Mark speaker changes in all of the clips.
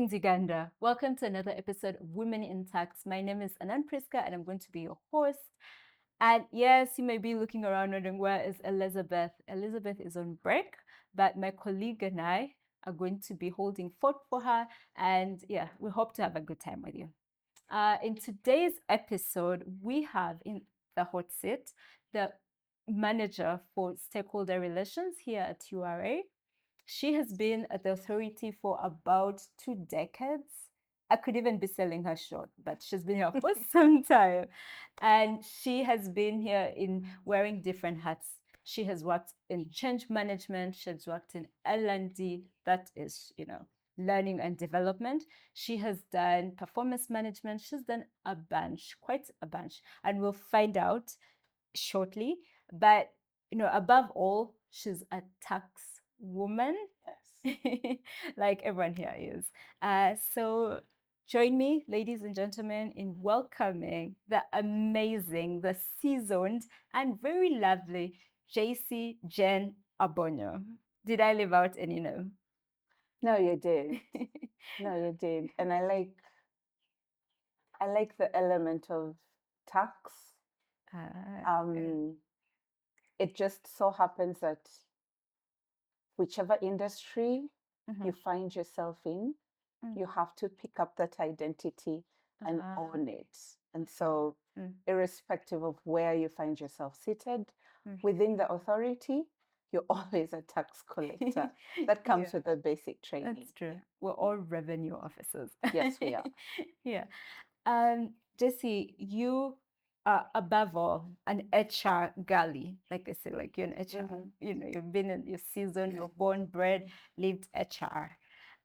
Speaker 1: Greetings, Uganda. Welcome to another episode of Women in Tax. My name is Anan Priska and I'm going to be your host. And yes, you may be looking around wondering, where is Elizabeth? Elizabeth is on break, but my colleague and I are going to be holding fort for her. And yeah, we hope to have a good time with you. In today's episode, we have in the hot seat the manager for Stakeholder Relations here at URA. She has been at the authority for about 2 decades. I could even be selling her short, but she's been here for some time. And she has been here in wearing different hats. She has worked in change management. She has worked in L&D, that is, learning and development. She has done performance management. She's done a bunch, quite a bunch. And we'll find out shortly. But, above all, she's a tax woman.
Speaker 2: Yes.
Speaker 1: Like everyone here is. So join me, ladies and gentlemen, in welcoming the amazing, the seasoned, and very lovely Jessie Jane Abonyo. Did I leave out any name?
Speaker 2: No, you did. No, you did. And I like the element of tax.
Speaker 1: Okay.
Speaker 2: It just so happens that whichever industry you find yourself in, you have to pick up that identity and own it. And so, irrespective of where you find yourself seated within the authority, you're always a tax collector. That comes with the basic training.
Speaker 1: That's true. We're all revenue officers.
Speaker 2: Yes, we are.
Speaker 1: Yeah. Jessie, you are above all an HR girly. Like I said, like you're an HR. You've been in your season, you're born, bred, lived HR.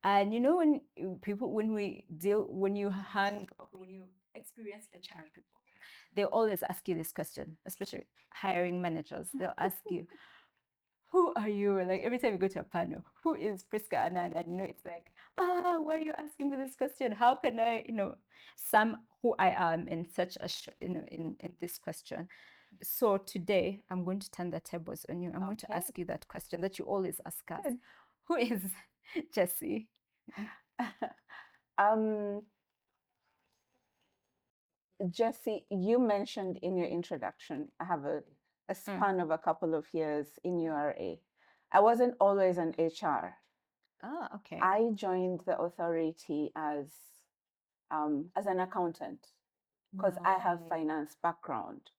Speaker 1: And when you experience HR people, they always ask you this question, especially hiring managers. They'll ask you, who are you? Like every time you go to a panel, who is Priska Anand? And it's like, why are you asking me this question? How can I, sum who I am in such a, in this question? So today I'm going to turn the tables on you. I'm going to ask you that question that you always ask us.
Speaker 2: Good.
Speaker 1: Who is Jessie?
Speaker 2: Jessie, you mentioned in your introduction, I have a span of a couple of years in URA. I wasn't always an HR.
Speaker 1: Oh, okay.
Speaker 2: I joined the authority as an accountant because I have finance background.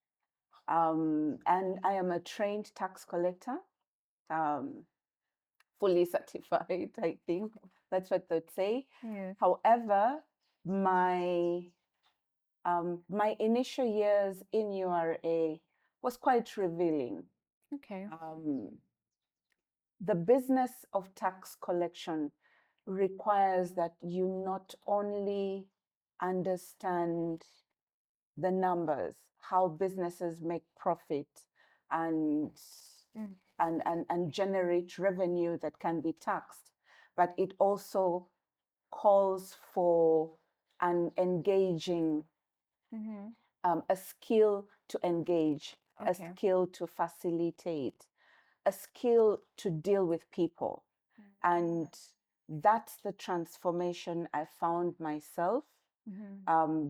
Speaker 2: And I am a trained tax collector, fully certified, I think. That's what they'd say.
Speaker 1: Yeah.
Speaker 2: However, my my initial years in URA was quite revealing.
Speaker 1: Okay.
Speaker 2: The business of tax collection requires that you not only understand the numbers, how businesses make profit and and generate revenue that can be taxed, but it also calls for an engaging, a skill to engage, a skill to facilitate, a skill to deal with people. And that's the transformation I found myself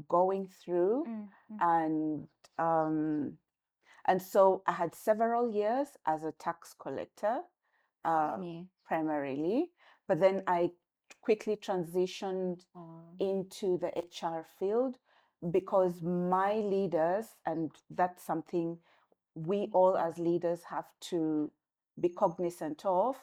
Speaker 2: going through. And so I had several years as a tax collector, primarily, but then I quickly transitioned into the HR field because my leaders, and that's something we all as leaders have to be cognizant of,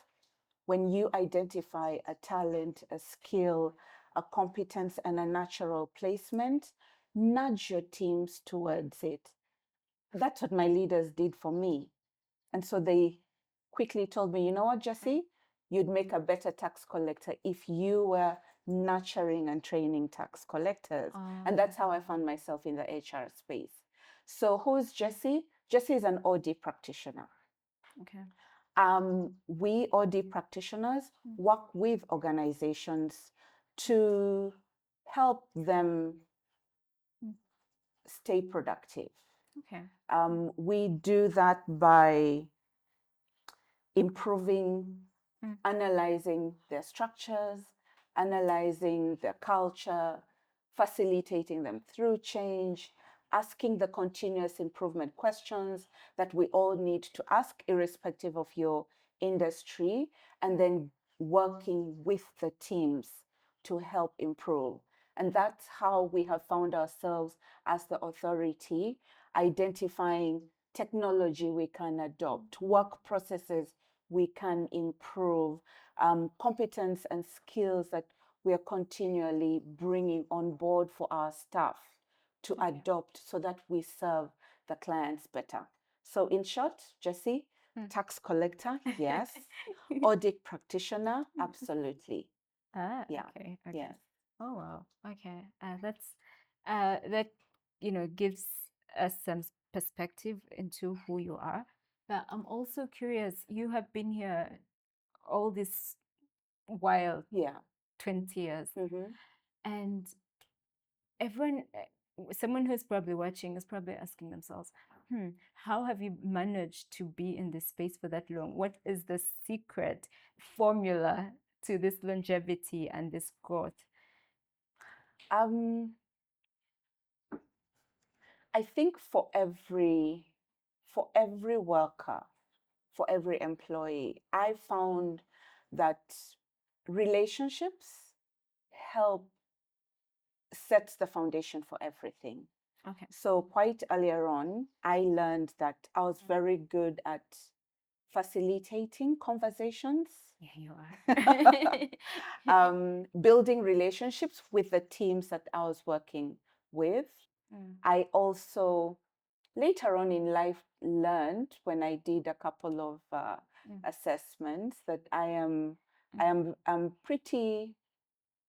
Speaker 2: when you identify a talent, a skill, a competence, and a natural placement, nudge your teams towards it. That's what my leaders did for me. And so they quickly told me, you know what, Jessie, you'd make a better tax collector if you were nurturing and training tax collectors. And that's how I found myself in the HR space. So who's Jessie? Jessie is an OD practitioner.
Speaker 1: Okay.
Speaker 2: We OD practitioners work with organizations to help them stay productive.
Speaker 1: Okay.
Speaker 2: We do that by improving, analyzing their structures, analyzing the culture, facilitating them through change, asking the continuous improvement questions that we all need to ask, irrespective of your industry, and then working with the teams to help improve. And that's how we have found ourselves as the authority, identifying technology we can adopt, work processes we can improve, competence and skills that we are continually bringing on board for our staff to adopt so that we serve the clients better. So, in short, Jessie, tax collector, yes. Audit practitioner, absolutely.
Speaker 1: Ah,
Speaker 2: Yeah.
Speaker 1: okay, okay.
Speaker 2: Yes.
Speaker 1: Oh wow. Okay. That's that gives us some perspective into who you are. But I'm also curious, you have been here all this while,
Speaker 2: Yeah.
Speaker 1: 20 years,
Speaker 2: Mm-hmm.
Speaker 1: and everyone someone who's probably watching is probably asking themselves, how have you managed to be in this space for that long? What is the secret formula to this longevity and this growth?
Speaker 2: I think for every worker, for every employee, I found that relationships help set the foundation for everything.
Speaker 1: Okay.
Speaker 2: So quite earlier on, I learned that I was very good at facilitating conversations.
Speaker 1: Yeah, you are.
Speaker 2: Building relationships with the teams that I was working with. I also later on in life learned when I did a couple of assessments that I'm pretty,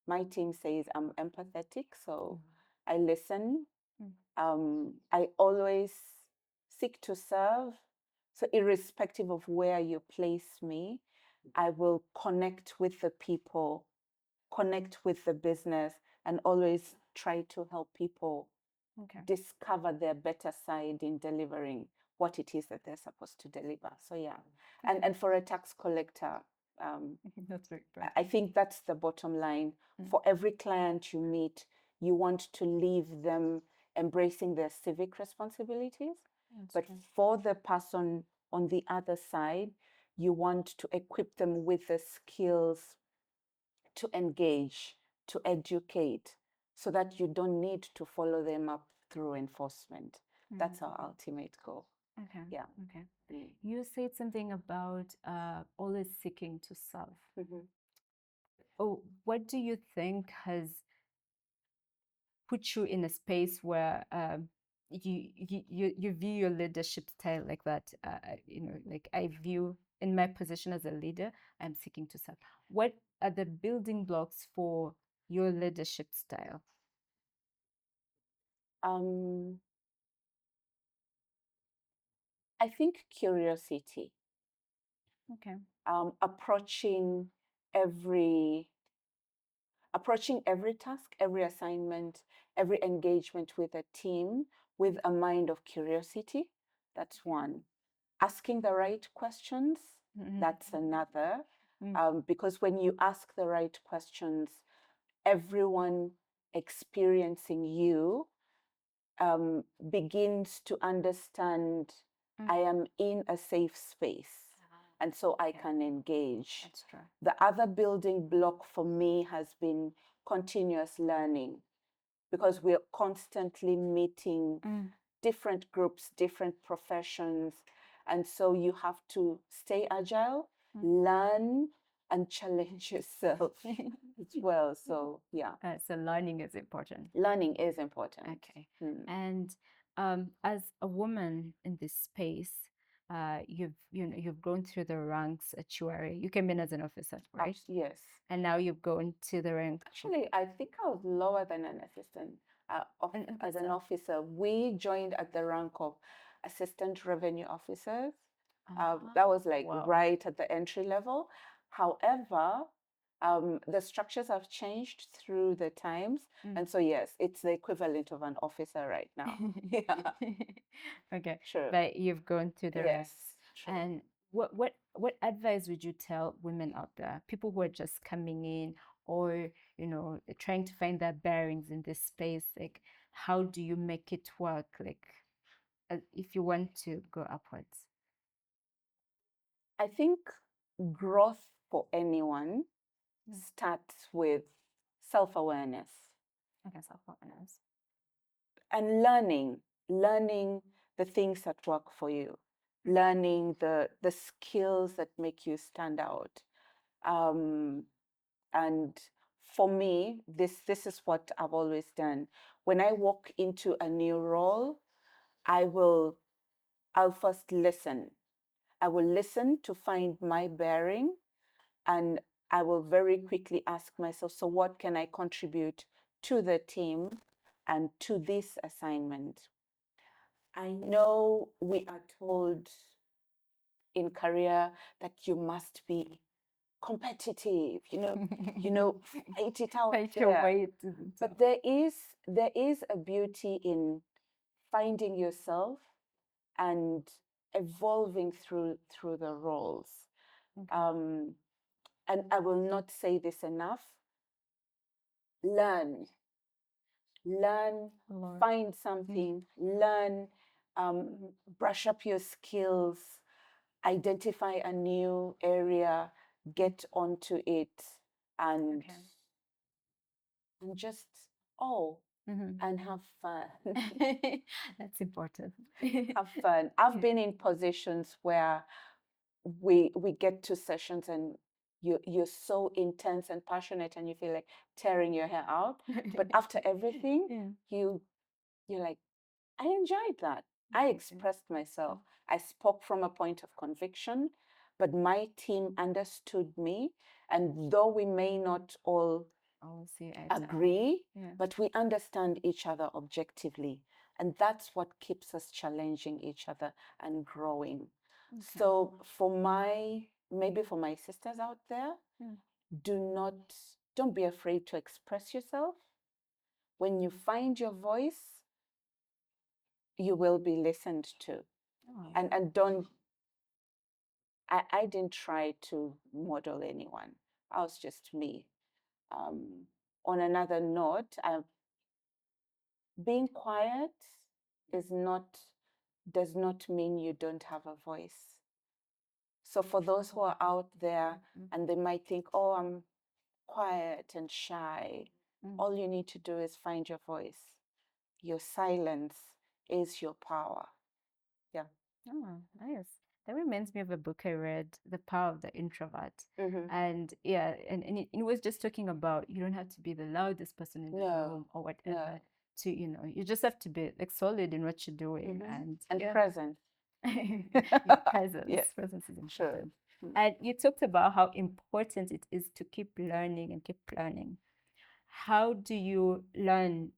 Speaker 2: my team says I'm empathetic, so I listen. I always seek to serve. So irrespective of where you place me, I will connect with the people, connect with the business, and always try to help people discover their better side in delivering what it is that they're supposed to deliver. So yeah, and for a tax collector,
Speaker 1: That's very important.
Speaker 2: I think that's the bottom line. For every client you meet, you want to leave them embracing their civic responsibilities. But for the person on the other side, you want to equip them with the skills to engage, to educate, so that you don't need to follow them up through enforcement. That's our ultimate goal.
Speaker 1: Okay.
Speaker 2: Yeah.
Speaker 1: Okay. You said something about always seeking to serve. Oh, what do you think has put you in a space where you view your leadership style like that? Like I view in my position as a leader, I'm seeking to serve. What are the building blocks for your leadership style?
Speaker 2: I think curiosity.
Speaker 1: Okay.
Speaker 2: Approaching every task, every assignment, every engagement with a team with a mind of curiosity. That's one. Asking the right questions. That's another. Because when you ask the right questions, everyone experiencing you begins to understand I am in a safe space. And so I can engage.
Speaker 1: That's true.
Speaker 2: The other building block for me has been continuous learning, because we're constantly meeting different groups, different professions. And so you have to stay agile, learn, and challenge yourself as well. So, yeah.
Speaker 1: So learning is important.
Speaker 2: Learning is important.
Speaker 1: Okay. And as a woman in this space, you've gone through the ranks at Chuari. You came in as an officer, right?
Speaker 2: Yes.
Speaker 1: And now you've gone to the rank.
Speaker 2: Actually, I think I was lower than an assistant. As an officer, we joined at the rank of assistant revenue officers. That was like right at the entry level. However, the structures have changed through the times. And so, yes, it's the equivalent of an officer right now. Yeah.
Speaker 1: Okay.
Speaker 2: Sure.
Speaker 1: But you've gone through the ranks.
Speaker 2: Yes. True.
Speaker 1: And what advice would you tell women out there, people who are just coming in, or, trying to find their bearings in this space, like how do you make it work, like if you want to go upwards?
Speaker 2: I think growth for anyone starts with self-awareness.
Speaker 1: Okay, self-awareness.
Speaker 2: And learning the things that work for you, learning the skills that make you stand out. And for me, this is what I've always done. When I walk into a new role, I'll first listen. I will listen to find my bearing, and I will very quickly ask myself, so what can I contribute to the team and to this assignment? I know we are told in career that you must be competitive, fight it out
Speaker 1: Fight your
Speaker 2: there.
Speaker 1: way to the
Speaker 2: But
Speaker 1: top.
Speaker 2: there is a beauty in finding yourself and evolving through the roles.
Speaker 1: Okay.
Speaker 2: And I will not say this enough. Learn,
Speaker 1: Lord.
Speaker 2: find something, learn, brush up your skills, identify a new area, get onto it, and
Speaker 1: Okay.
Speaker 2: and just and have fun.
Speaker 1: That's important.
Speaker 2: Have fun. I've
Speaker 1: Yeah.
Speaker 2: been in positions where we get to sessions and you're so intense and passionate and you feel like tearing your hair out. But after everything,
Speaker 1: Yeah.
Speaker 2: you're like, I enjoyed that. I
Speaker 1: Okay,
Speaker 2: expressed
Speaker 1: good.
Speaker 2: myself. I spoke from a point of conviction, but my team understood me. And though we may not all
Speaker 1: I'll see eye to eye.
Speaker 2: agree,
Speaker 1: Yeah.
Speaker 2: but we understand each other objectively. And that's what keeps us challenging each other and growing.
Speaker 1: Okay.
Speaker 2: So maybe for my sisters out there, don't be afraid to express yourself. When you find your voice, you will be listened to.
Speaker 1: Oh.
Speaker 2: And I didn't try to model anyone. I was just me. On another note, being quiet does not mean you don't have a voice. So for those who are out there and they might think, oh, I'm quiet and shy, all you need to do is find your voice. Your silence is your power. Yeah.
Speaker 1: Oh, nice. That reminds me of a book I read, The Power of the Introvert.
Speaker 2: Mm-hmm.
Speaker 1: And yeah, and it was just talking about you don't have to be the loudest person in the room or whatever to, you just have to be like solid in what you're doing
Speaker 2: and present.
Speaker 1: Yeah, presence.
Speaker 2: Yeah.
Speaker 1: Presence is
Speaker 2: Sure.
Speaker 1: important. And you talked about how important it is to keep learning and keep learning. How do you learn,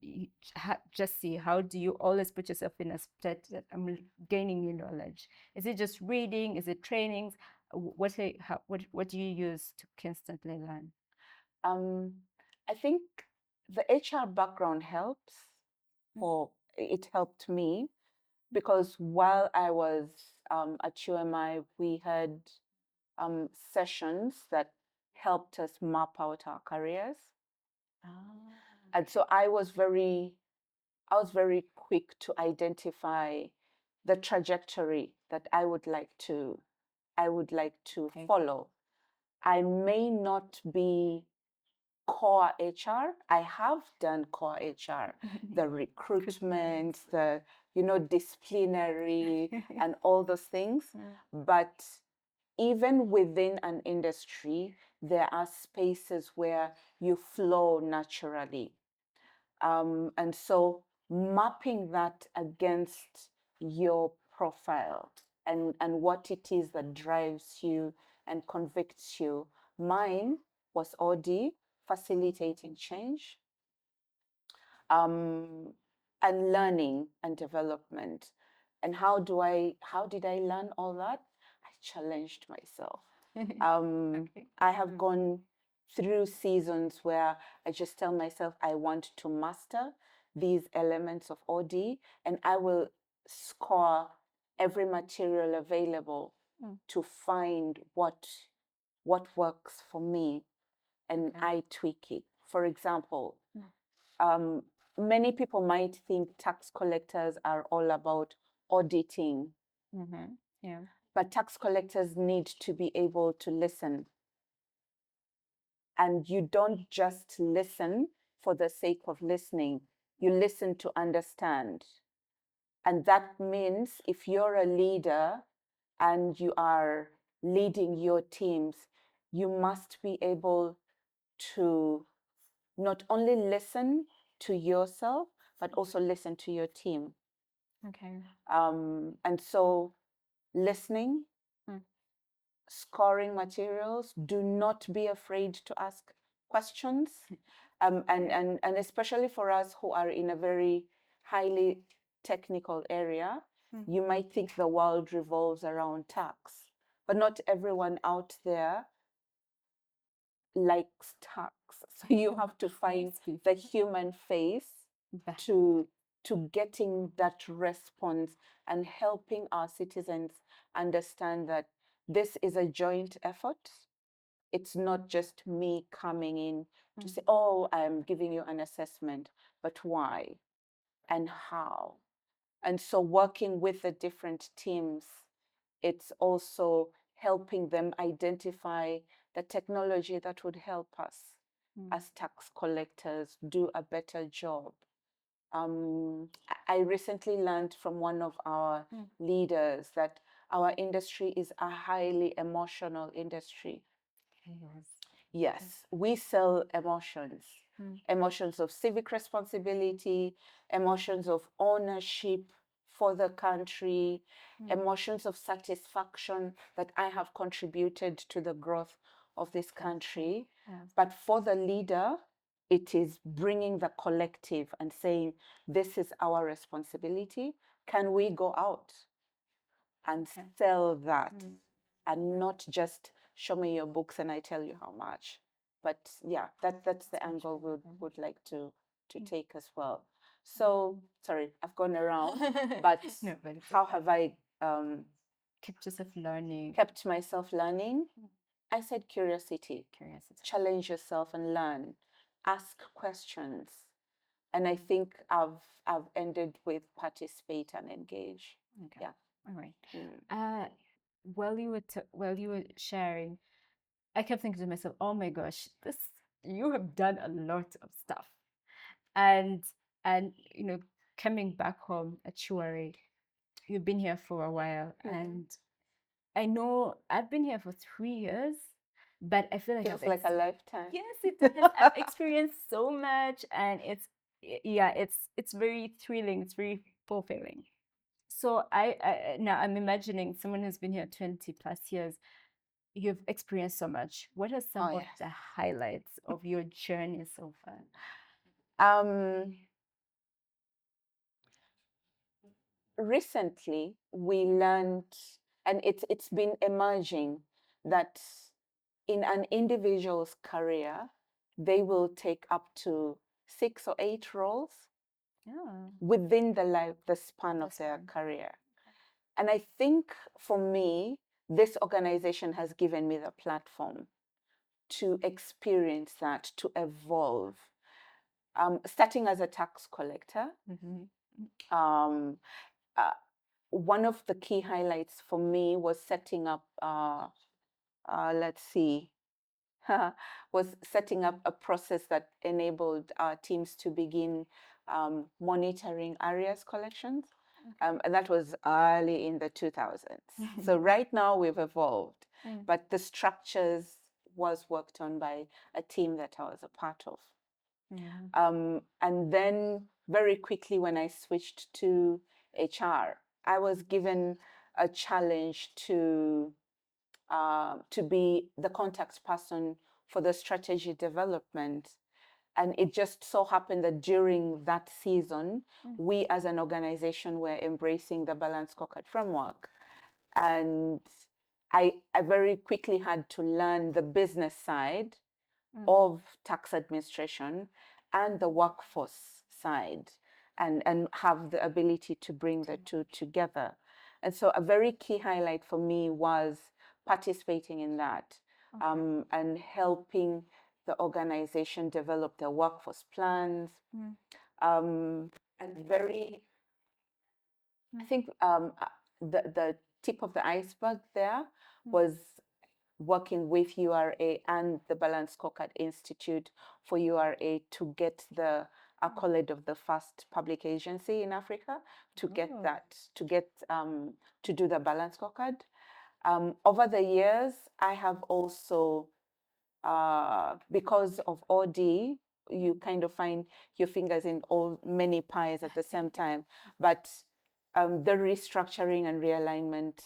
Speaker 1: Jessie? How do you always put yourself in a state that I'm gaining new knowledge? Is it just reading? Is it trainings? What do you use to constantly learn?
Speaker 2: I think the HR background helps. It helped me because while I was at UMI, we had sessions that helped us map out our careers. And so I was very quick to identify the trajectory that I would like to follow. I may not be core HR. I have done core HR, the recruitment, the disciplinary and all those things. But even within an industry, there are spaces where you flow naturally. And so mapping that against your profile and what it is that drives you and convicts you. Mine was OD, facilitating change, and learning and development. And how did I learn all that? I challenged myself. I have gone through seasons where I just tell myself I want to master these elements of OD, and I will score every material available to find what works for me. and
Speaker 1: Okay.
Speaker 2: I tweak it. For example,
Speaker 1: Mm.
Speaker 2: many people might think tax collectors are all about auditing,
Speaker 1: Yeah.
Speaker 2: but tax collectors need to be able to listen. And you don't just listen for the sake of listening, you listen to understand. And that means if you're a leader and you are leading your teams, you must be able to not only listen to yourself, but also listen to your team.
Speaker 1: Okay.
Speaker 2: And so, listening,
Speaker 1: Mm.
Speaker 2: scoring materials, do not be afraid to ask questions. And especially for us who are in a very highly technical area, you might think the world revolves around tax, but not everyone out there likes tax. So you have to find the human face to getting that response and helping our citizens understand that this is a joint effort. It's not just me coming in to say, oh, I'm giving you an assessment, but why and how? And so working with the different teams, it's also helping them identify the technology that would help us as tax collectors do a better job. I recently learned from one of our leaders that our industry is a highly emotional industry. Yes, we sell emotions, emotions of civic responsibility, emotions of ownership for the country, emotions of satisfaction that I have contributed to the growth of this country. But for the leader, it is bringing the collective and saying, this is our responsibility. Can we go out and sell that and not just show me your books and I tell you how much? But yeah, that's the angle we would like to take as well. So sorry, I've gone around, but
Speaker 1: No, but it's
Speaker 2: how
Speaker 1: okay.
Speaker 2: have I
Speaker 1: Kept yourself learning.
Speaker 2: kept myself learning? I said curiosity.
Speaker 1: Curiosity.
Speaker 2: Challenge yourself and learn. Ask questions. And I think I've ended with participate and engage.
Speaker 1: Okay.
Speaker 2: Yeah.
Speaker 1: All right. While you were sharing, I kept thinking to myself, "Oh my gosh, this you have done a lot of stuff," and you know, coming back home at Chuare, you've been here for a while, and I know I've been here for 3 years, but I feel like
Speaker 2: Feels like a lifetime.
Speaker 1: yes, it does. I've experienced so much, and yeah, it's very thrilling. It's very fulfilling. So now I'm imagining someone who's been here 20 plus years. You've experienced so much. What are some
Speaker 2: Oh,
Speaker 1: of
Speaker 2: yes.
Speaker 1: the highlights of your journey so far?
Speaker 2: Recently, we learned, and it's been emerging, that in an individual's career, they will take up to 6 or 8 roles
Speaker 1: Yeah.
Speaker 2: within the span of their career. And I think for me, this organization has given me the platform to experience that, to evolve. Starting as a tax collector, um, one of the key highlights for me was setting up, let's see, was setting up a process that enabled our teams to begin monitoring ARIA's collections. And that was early in the 2000s. So right now we've evolved, but the structures was worked on by a team that I was a part of. And then very quickly, when I switched to HR, I was given a challenge to be the contact person for the strategy development. And it just so happened that during that season, we as an organization were embracing the balanced scorecard framework. And I very quickly had to learn the business side of tax administration and the workforce side, and have the ability to bring the two together. And so a very key highlight for me was participating in that, and helping the organization develop their workforce plans. And very, I think the tip of the iceberg there was working with URA and the Balance Scorecard Institute for URA to get the accolade of the first public agency in Africa to get that, to do the Balance Scorecard. Over the years, I have also, because of OD, you kind of find your fingers in all many pies at the same time. But the restructuring and realignment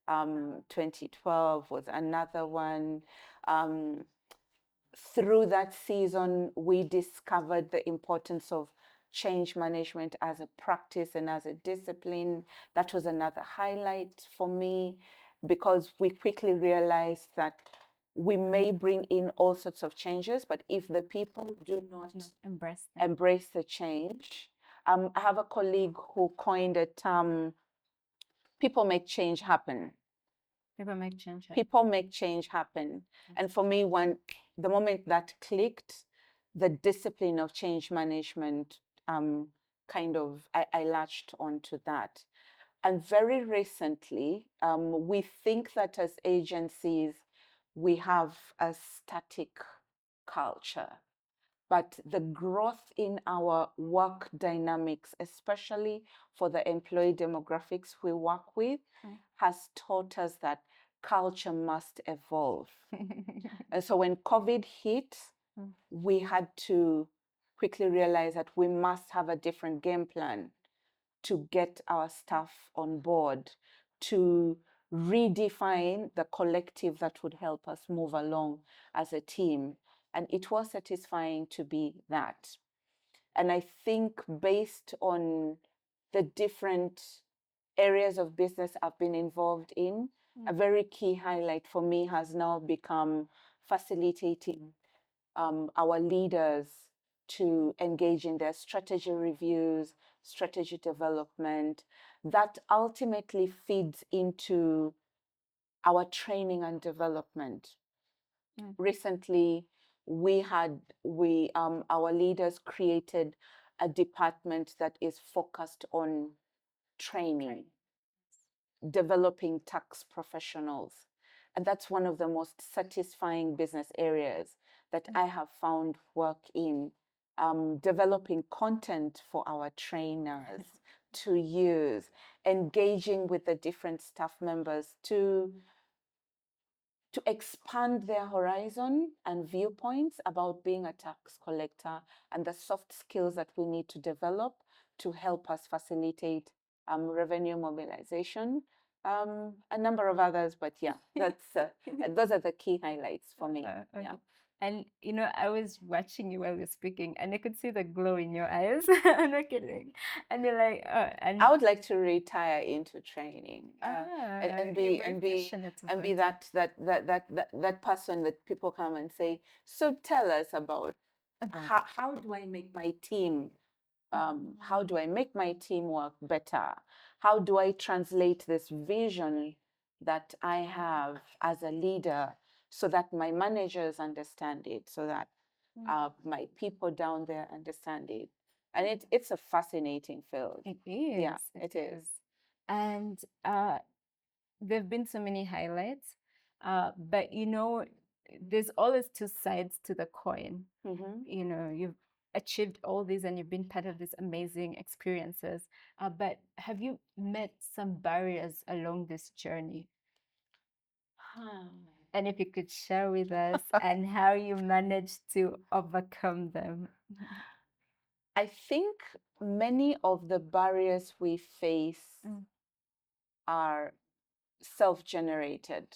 Speaker 2: 2012 was another one. Through that season, we discovered the importance of change management as a practice and as a discipline. That was another highlight for me because we quickly realized that we may bring in all sorts of changes, but if the people do not embrace the change, I have a colleague who coined a term, people make change happen.
Speaker 1: People make change happen.
Speaker 2: People make change happen. And for me, the moment that clicked, the discipline of change management, I latched onto that. And very recently, we think that as agencies, we have a static culture. But the growth in our work dynamics, especially for the employee demographics we work with, has taught us that culture must evolve. And so when COVID hit, we had to quickly realize that we must have a different game plan to get our staff on board, to redefine the collective that would help us move along as a team. And it was satisfying to be that. And I think based on the different areas of business I've been involved in, a very key highlight for me has now become facilitating our leaders to engage in their strategy reviews, strategy development. That ultimately feeds into our training and development. Recently, our leaders created a department that is focused on training, developing tax professionals. And that's one of the most satisfying business areas that I have found work in, developing content for our trainers to use, engaging with the different staff members to expand their horizon and viewpoints about being a tax collector and the soft skills that we need to develop to help us facilitate revenue mobilization, a number of others, but yeah, that's those are the key highlights for me.
Speaker 1: Okay.
Speaker 2: Yeah.
Speaker 1: And I was watching you while you're speaking, and I could see the glow in your eyes. I'm not kidding. And you're like, and
Speaker 2: I would like to retire into training and be that person that people come and say, so tell us about how do I make my team how do I make my team work better? How do I translate this vision that I have as a leader so that my managers understand it, so that my people down there understand it? And it's a fascinating field.
Speaker 1: It is.
Speaker 2: Yeah, it is.
Speaker 1: And there have been so many highlights, but there's always two sides to the coin. You've achieved all these and you've been part of these amazing experiences, but have you met some barriers along this journey? And if you could share with us and how you managed to overcome them.
Speaker 2: I think many of the barriers we face are self-generated.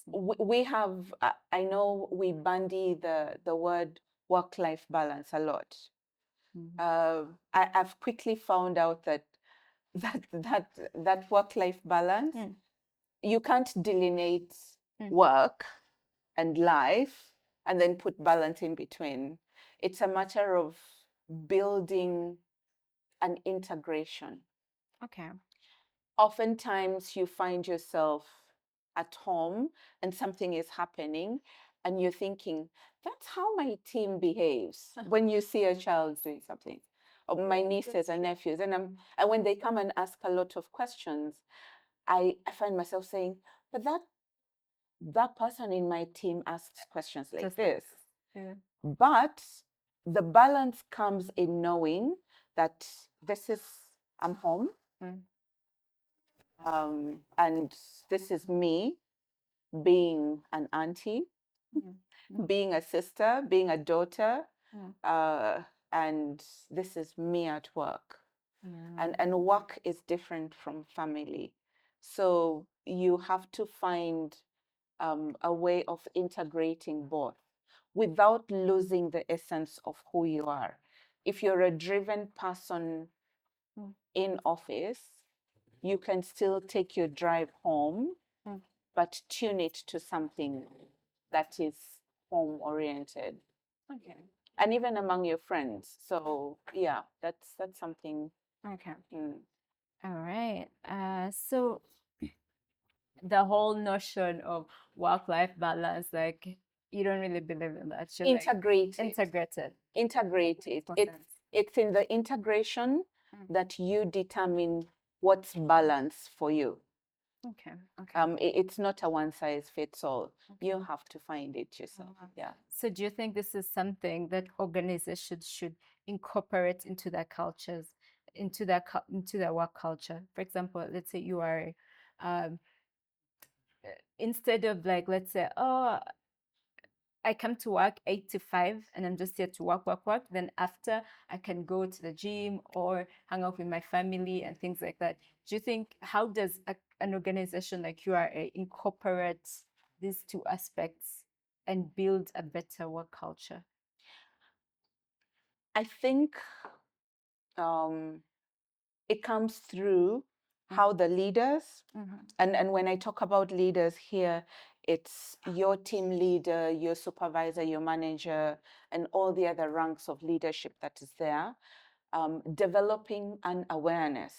Speaker 2: We have, I know we bandy the word work-life balance a lot. I've quickly found out that work-life balance, you can't delineate work and life and then put balance in between. It's a matter of building an integration.
Speaker 1: Okay.
Speaker 2: Oftentimes you find yourself at home and something is happening and you're thinking, that's how my team behaves when you see a child doing something, or my nieces and nephews. And when they come and ask a lot of questions, I find myself saying, but that person in my team asks questions like
Speaker 1: Just
Speaker 2: this.
Speaker 1: Yeah.
Speaker 2: But the balance comes in knowing that I'm home, and this is me being an auntie, being a sister, being a daughter, and this is me at work. And work is different from family. So you have to find a way of integrating both without losing the essence of who you are. If you're a driven person in office, you can still take your drive home, but tune it to something that is home oriented.
Speaker 1: Okay.
Speaker 2: And even among your friends. So yeah, that's something.
Speaker 1: Okay. All right. So the whole notion of work-life balance, like you don't really believe in that. You're like
Speaker 2: Integrate it.
Speaker 1: integrated.
Speaker 2: Integrate it.
Speaker 1: Makes more sense.
Speaker 2: It's in the integration that you determine what's balance for you.
Speaker 1: Okay. Okay.
Speaker 2: It's not a one size fits all. You have to find it yourself. Yeah.
Speaker 1: So do you think this is something that organizations should incorporate into their cultures, into their work culture? For example, let's say you are, um, instead of like, let's say, oh, I come to work 8 to 5 and I'm just here to work. Then after I can go to the gym or hang out with my family and things like that. Do you think, how does an organization like URA incorporate these two aspects and build a better work culture?
Speaker 2: I think it comes through how the leaders, and when I talk about leaders here, it's your team leader, your supervisor, your manager, and all the other ranks of leadership that is there, developing an awareness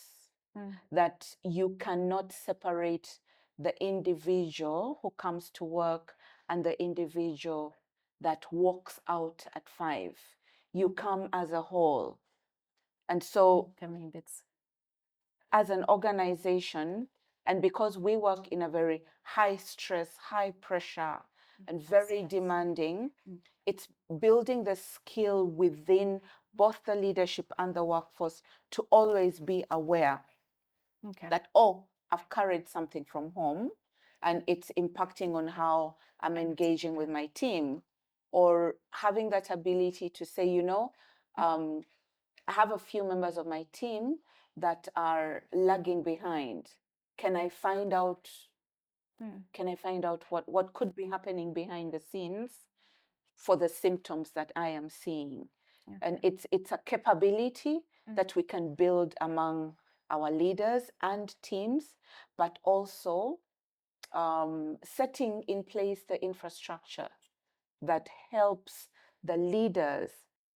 Speaker 2: that you cannot separate the individual who comes to work and the individual that walks out at 5. You come as a whole. And so
Speaker 1: Coming bits.
Speaker 2: as an organization, and because we work in a very high stress, high pressure, and very demanding, it's building the skill within both the leadership and the workforce to always be aware that, oh, I've carried something from home and it's impacting on how I'm engaging with my team, or having that ability to say, I have a few members of my team that are lagging behind. Can I find out what could be happening behind the scenes for the symptoms that I am seeing? And it's a capability that we can build among our leaders and teams, but also setting in place the infrastructure that helps the leaders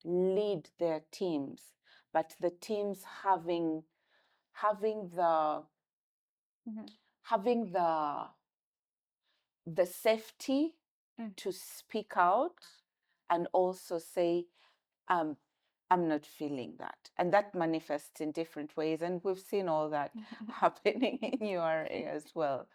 Speaker 2: lead their teams, but the teams having the having the safety to speak out and also say, I'm not feeling that. And that manifests in different ways. And we've seen all that happening in your area as well.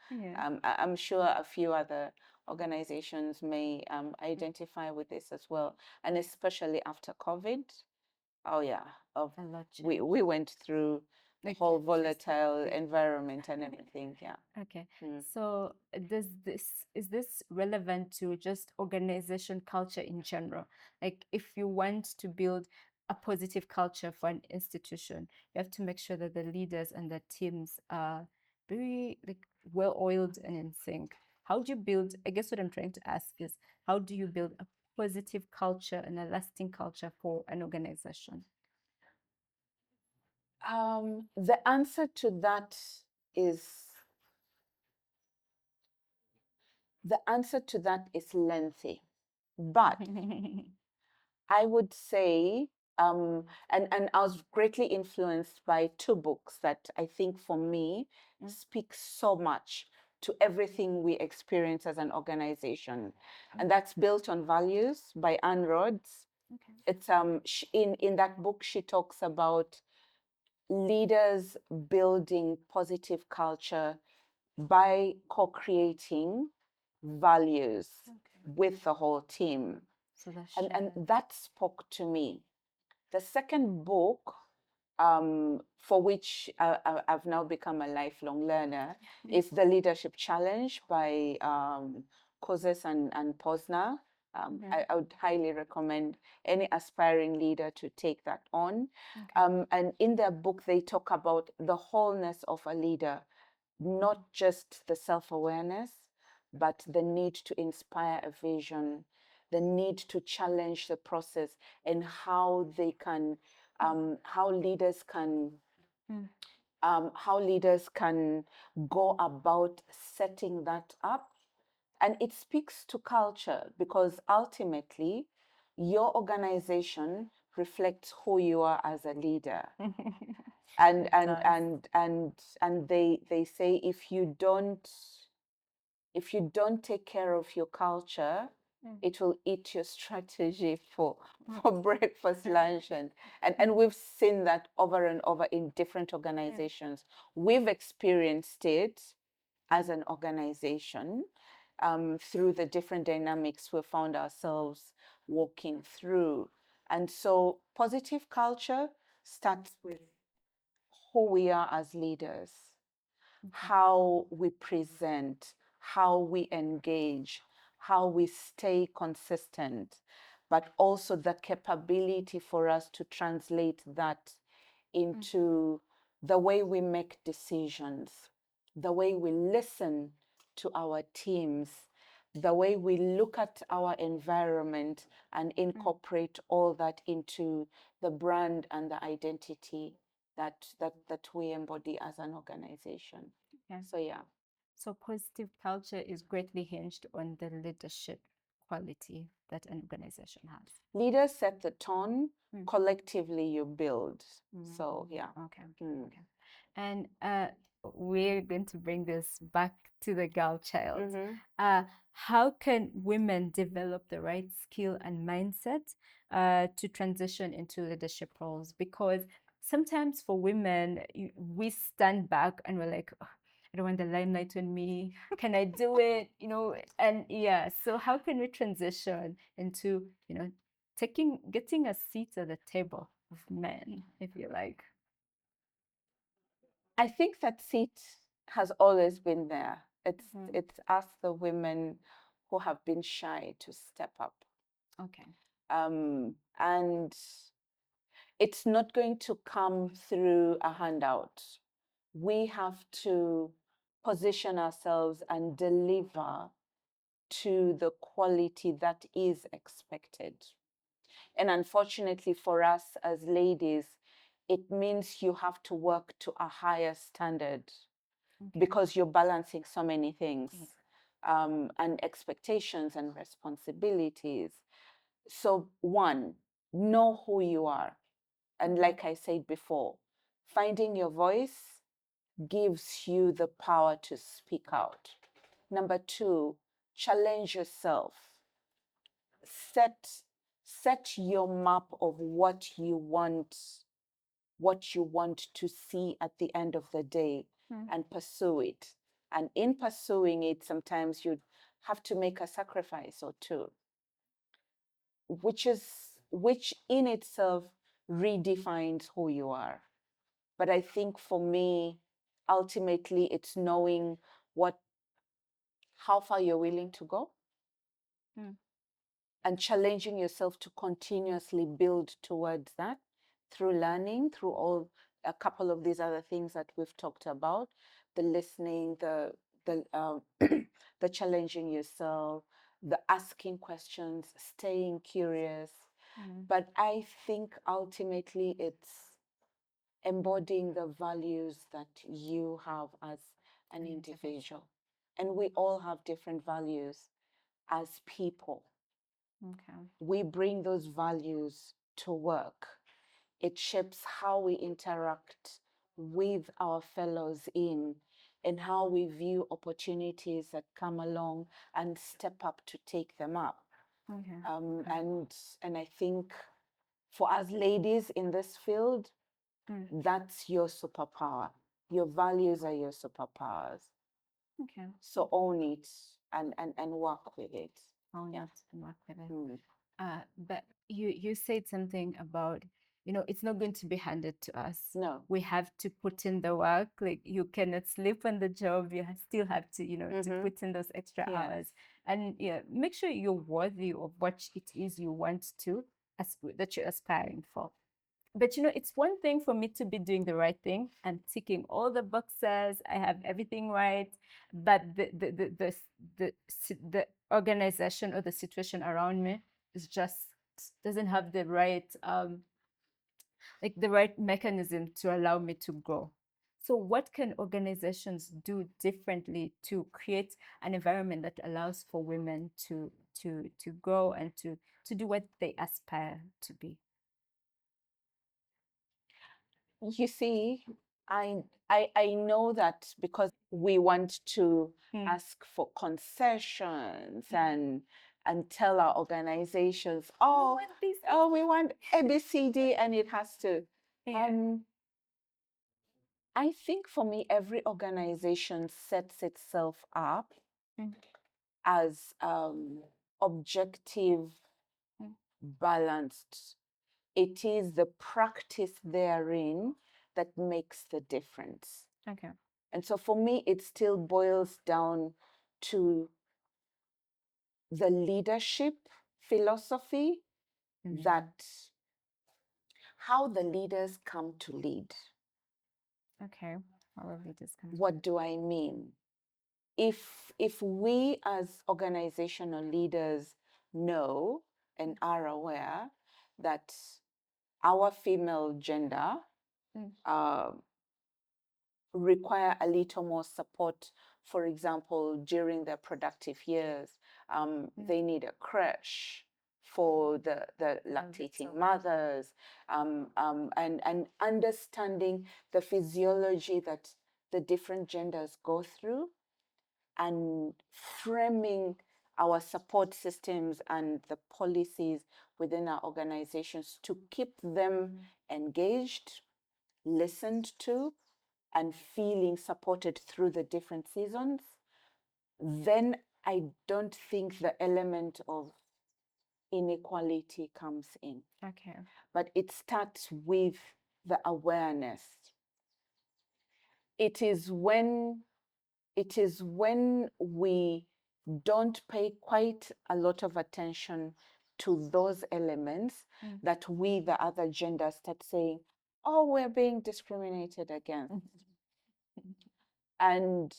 Speaker 2: I'm sure a few other organizations may identify with this as well. And especially after COVID. Oh, yeah. We went through the whole volatile environment and everything. Yeah.
Speaker 1: Okay. So is this relevant to just organization culture in general? Like if you want to build a positive culture for an institution, you have to make sure that the leaders and the teams are very like well-oiled and in sync. How do you build, I guess what I'm trying to ask is, how do you build a positive culture and a lasting culture for an organization?
Speaker 2: The answer to that is lengthy, but I would say, and I was greatly influenced by 2 books that I think for me speak so much to everything we experience as an organization. And that's Built on Values by Anne Rhodes.
Speaker 1: Okay.
Speaker 2: It's in that book she talks about leaders building positive culture by co-creating values with the whole team.
Speaker 1: So that's
Speaker 2: And that spoke to me. The second book, for which I've now become a lifelong learner, is The Leadership Challenge by Kozes and Posner. I would highly recommend any aspiring leader to take that on. And in their book, they talk about the wholeness of a leader, not just the self-awareness, but the need to inspire a vision, the need to challenge the process, and how they can, how leaders can go about setting that up. And it speaks to culture, because ultimately your organization reflects who you are as a leader. And they say if you don't take care of your culture, it will eat your strategy for breakfast, lunch, and we've seen that over and over in different organizations. We've experienced it as an organization, through the different dynamics we found ourselves walking through. And so positive culture starts with who we are as leaders, how we present, how we engage, how we stay consistent, but also the capability for us to translate that into the way we make decisions, the way we listen to our teams, the way we look at our environment and incorporate all that into the brand and the identity that we embody as an organization.
Speaker 1: Okay.
Speaker 2: So yeah.
Speaker 1: So positive culture is greatly hinged on the leadership quality that an organization has.
Speaker 2: Leaders set the tone, collectively you build. So yeah.
Speaker 1: Okay. Okay. And we're going to bring this back to the girl child. How can women develop the right skill and mindset to transition into leadership roles? Because sometimes for women, we stand back and we're like, "Oh, I don't want the limelight on me. Can I do it?" And yeah, so how can we transition into, getting a seat at the table of men, if you like?
Speaker 2: I think that seat has always been there. It's us, the women, who have been shy to step up.
Speaker 1: Okay.
Speaker 2: And it's not going to come through a handout. We have to position ourselves and deliver to the quality that is expected. And unfortunately for us as ladies, it means you have to work to a higher standard, because you're balancing so many things, and expectations and responsibilities. So one, know who you are. And like I said before, finding your voice gives you the power to speak out. Number two, challenge yourself. Set your map of what you want to see at the end of the day, and pursue it. And in pursuing it, sometimes you have to make a sacrifice or two, which in itself redefines who you are. But I think for me, ultimately, it's knowing how far you're willing to go, and challenging yourself to continuously build towards that through learning, through a couple of these other things that we've talked about: the listening, the the challenging yourself, the asking questions, staying curious. But I think ultimately it's embodying the values that you have as an individual. And we all have different values as people.
Speaker 1: Okay.
Speaker 2: We bring those values to work. It shapes how we interact with our fellows in in how we view opportunities that come along and step up to take them up.
Speaker 1: Okay.
Speaker 2: And I think for us ladies in this field, that's your superpower. Your values are your superpowers.
Speaker 1: Okay.
Speaker 2: So own it and work with it.
Speaker 1: Own
Speaker 2: Yeah.
Speaker 1: it and work with it.
Speaker 2: Mm.
Speaker 1: But you said something about, it's not going to be handed to us.
Speaker 2: No.
Speaker 1: We have to put in the work. Like, you cannot sleep on the job. You still have to, to put in those extra
Speaker 2: Yes.
Speaker 1: hours, and make sure you're worthy of what it is you want to, that you're aspiring for. But it's one thing for me to be doing the right thing and ticking all the boxes. I have everything right, but the organization or the situation around me is just doesn't have the right the right mechanism to allow me to grow. So what can organizations do differently to create an environment that allows for women to grow and to do what they aspire to be?
Speaker 2: You see, I know that because we want to ask for concessions and tell our organizations, oh, we want ABCD and it has to. I think for me, every organization sets itself up as objective, balanced. It is the practice therein that makes the difference.
Speaker 1: Okay.
Speaker 2: And so for me, it still boils down to the leadership philosophy, that how the leaders come to lead.
Speaker 1: Okay. How leaders come.
Speaker 2: What do I mean? If we as organizational leaders know and are aware that our female gender require a little more support, for example, during their productive years, they need a crèche for the lactating mothers, and understanding the physiology that the different genders go through, and framing our support systems and the policies within our organizations to keep them engaged, listened to, and feeling supported through the different seasons, then I don't think the element of inequality comes in.
Speaker 1: Okay.
Speaker 2: But it starts with the awareness. It is when we don't pay quite a lot of attention to those elements that we, the other gender, start saying, oh, we're being discriminated against. And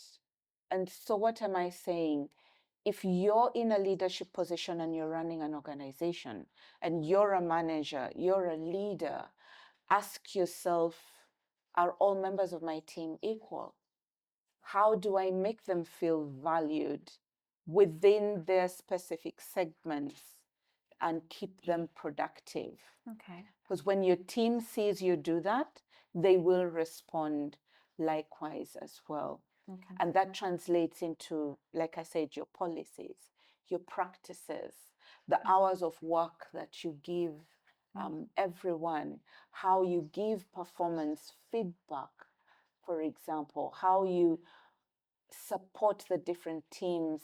Speaker 2: so what am I saying? If you're in a leadership position and you're running an organization and you're a manager, you're a leader, ask yourself, are all members of my team equal? How do I make them feel valued within their specific segments and keep them productive?
Speaker 1: Okay.
Speaker 2: Because when your team sees you do that, they will respond likewise as well.
Speaker 1: Okay.
Speaker 2: And that translates into, like I said, your policies, your practices, the hours of work that you give everyone, how you give performance feedback, for example, how you support the different teams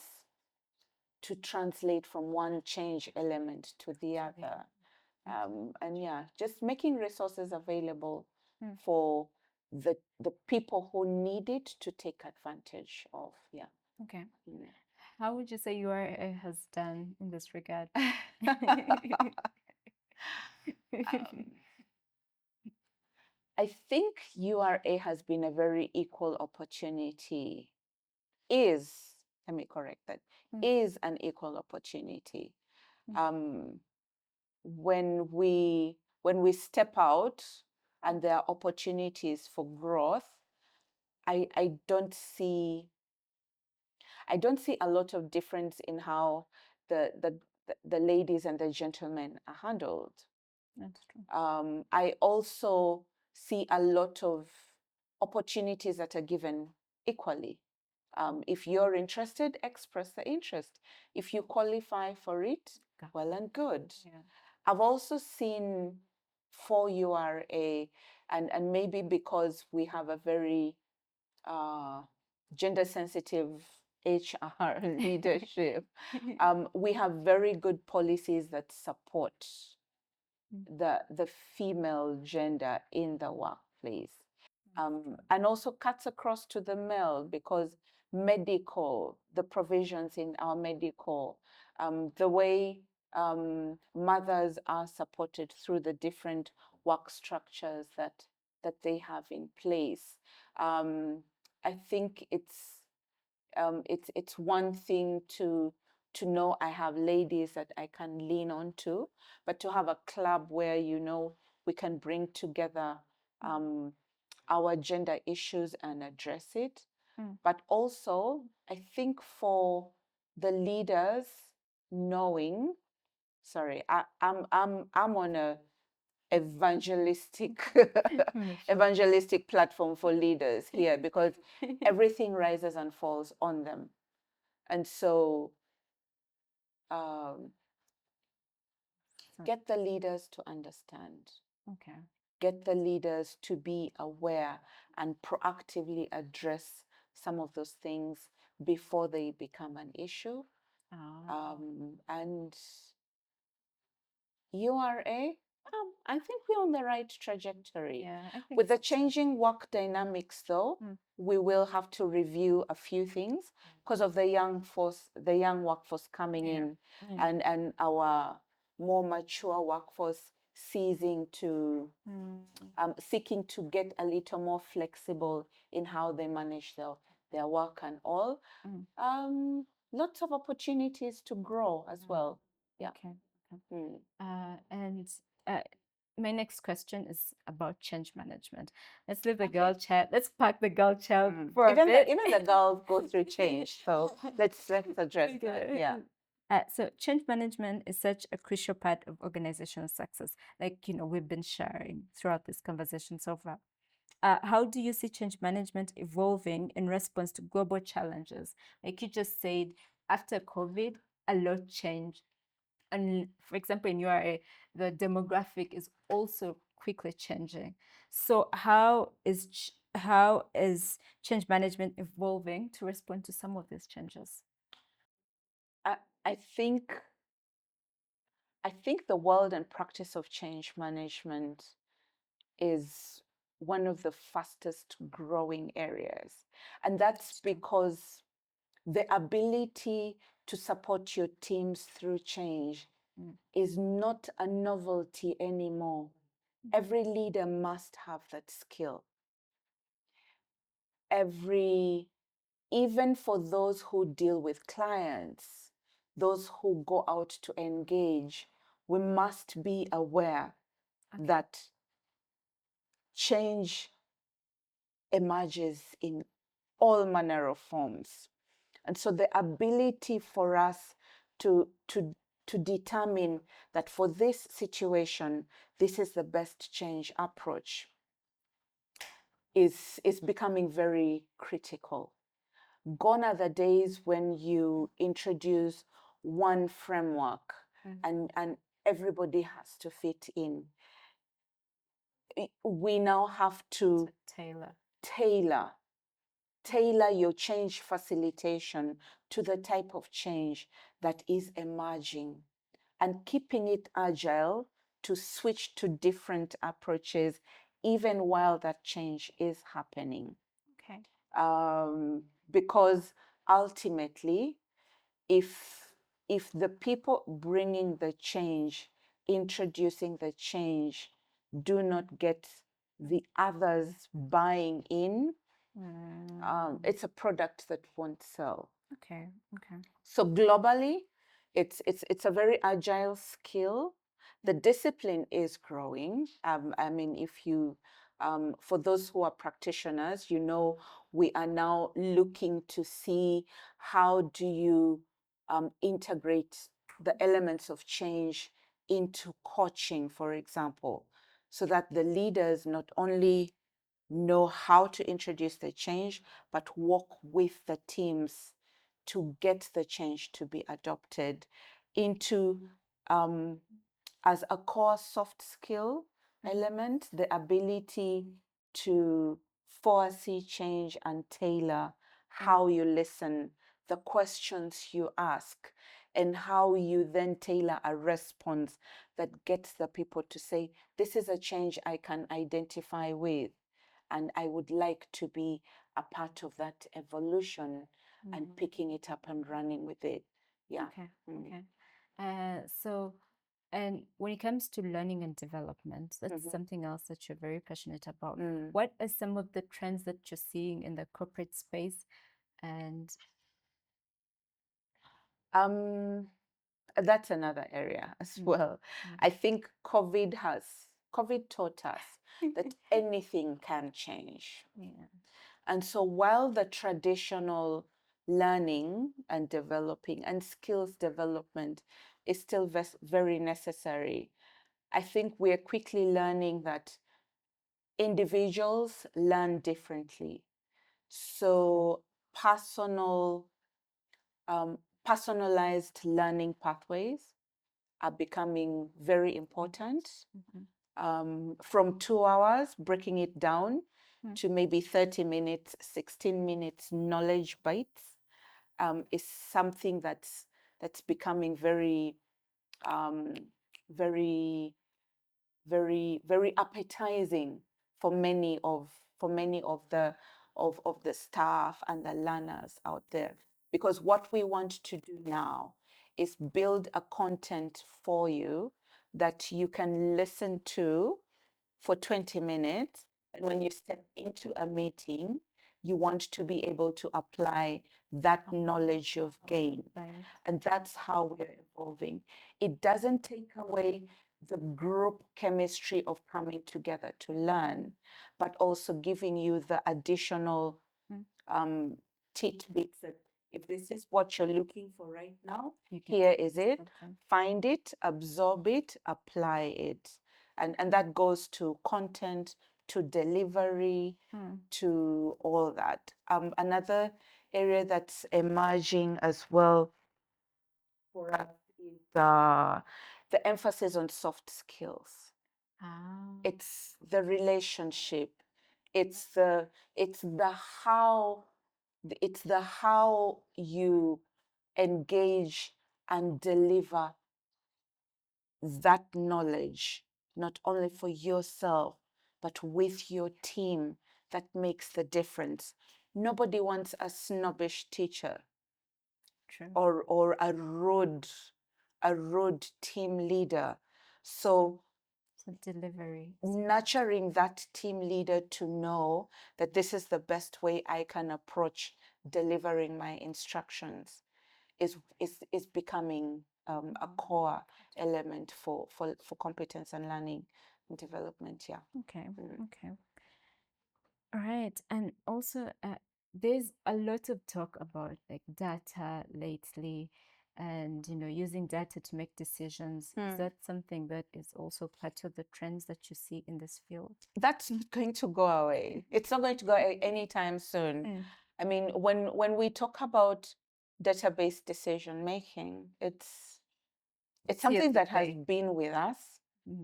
Speaker 2: to translate from one change element to the other. And yeah, just making resources available for the people who need it to take advantage of. Yeah.
Speaker 1: Okay. How would you say URA has done in this regard?
Speaker 2: I think URA has been a very equal opportunity. Let me correct that, is an equal opportunity. When we step out and there are opportunities for growth, I don't see a lot of difference in how the ladies and the gentlemen are handled.
Speaker 1: That's true.
Speaker 2: I also see a lot of opportunities that are given equally. If you're interested, express the interest. If you qualify for it, well and good.
Speaker 1: Yeah.
Speaker 2: I've also seen for URA, and maybe because we have a very gender sensitive HR leadership, we have very good policies that support the female gender in the workplace. And also cuts across to the male, because medical, the provisions in our medical, the way mothers are supported through the different work structures that they have in place. I think it's one thing to know I have ladies that I can lean on to, but to have a club where we can bring together our gender issues and address it. But also, I think for the leaders knowing, I'm on a evangelistic evangelistic platform for leaders here, because everything rises and falls on them. And so get the leaders to understand.
Speaker 1: Okay.
Speaker 2: Get the leaders to be aware and proactively address some of those things before they become an issue. And URA, I think we're on the right trajectory.
Speaker 1: Yeah, I think
Speaker 2: With the
Speaker 1: so too.
Speaker 2: changing work dynamics, though, we will have to review a few things because of the young workforce coming in, and our more mature workforce seeking to get a little more flexible in how they manage their work and all. Lots of opportunities to grow as well. Yeah.
Speaker 1: Okay. And my next question is about change management. Let's leave the girl chat. Let's park the girl chat for a bit.
Speaker 2: Even the girls go through change, so let's address that. Yeah.
Speaker 1: So change management is such a crucial part of organizational success. Like, we've been sharing throughout this conversation so far. How do you see change management evolving in response to global challenges? Like you just said, after COVID, a lot changed. And for example, in URA, the demographic is also quickly changing. So how is change management evolving to respond to some of these changes?
Speaker 2: I think the world and practice of change management is one of the fastest growing areas. And that's because the ability to support your teams through change is not a novelty anymore. Every leader must have that skill. Even for those who deal with clients, those who go out to engage, we must be aware that change emerges in all manner of forms. And so the ability for us to determine that for this situation, this is the best change approach is becoming very critical. Gone are the days when you introduce one framework and everybody has to fit in. We now have to tailor your change facilitation to the type of change that is emerging, and keeping it agile to switch to different approaches even while that change is happening.
Speaker 1: Okay.
Speaker 2: Because ultimately, if the people bringing the change, introducing the change, do not get the others buying in, it's a product that won't sell.
Speaker 1: Okay.
Speaker 2: So globally, it's a very agile skill. The discipline is growing. I mean, if you, for those who are practitioners, we are now looking to see how do you integrate the elements of change into coaching, for example, so that the leaders not only know how to introduce the change, but work with the teams to get the change to be adopted into as a core soft skill element, the ability to foresee change and tailor how you listen, the questions you ask, and how you then tailor a response that gets the people to say, this is a change I can identify with, and I would like to be a part of that evolution and picking it up and running with it. Yeah.
Speaker 1: Okay. Okay. So, and when it comes to learning and development, that's something else that you're very passionate about. What are some of the trends that you're seeing in the corporate space? And
Speaker 2: That's another area as well. I think COVID taught us that anything can change.
Speaker 1: yeah.
Speaker 2: And so while the traditional learning and developing and skills development is still very necessary, I think we're quickly learning that individuals learn differently. So personalized learning pathways are becoming very important. From 2 hours, breaking it down to maybe 30 minutes, 16 minutes knowledge bites is something that's becoming very, very, very appetizing for many of the staff and the learners out there. Because what we want to do now is build a content for you that you can listen to for 20 minutes. And when you step into a meeting, you want to be able to apply that knowledge you've gained.
Speaker 1: Right.
Speaker 2: And that's how we're evolving. It doesn't take away the group chemistry of coming together to learn, but also giving you the additional tidbits that if this is what you're looking for right now, here is it. Find it, absorb it, apply it. And that goes to content, to delivery, to all that. Another area that's emerging as well for us is the emphasis on soft skills. It's the relationship. It's the how you engage and deliver that knowledge, not only for yourself, but with your team, that makes the difference. Nobody wants a snobbish teacher.
Speaker 1: True.
Speaker 2: Or a rude team leader. So
Speaker 1: delivery.
Speaker 2: nurturing that team leader to know that this is the best way I can approach delivering my instructions is becoming a core element for competence and learning and development. Yeah.
Speaker 1: Okay. Okay. All right. And also, there's a lot of talk about like data lately and, using data to make decisions. Is that something that is also part of the trends that you see in this field?
Speaker 2: That's not going to go away. It's not going to go away anytime soon. I mean, when we talk about database decision making, it's something that has been with us.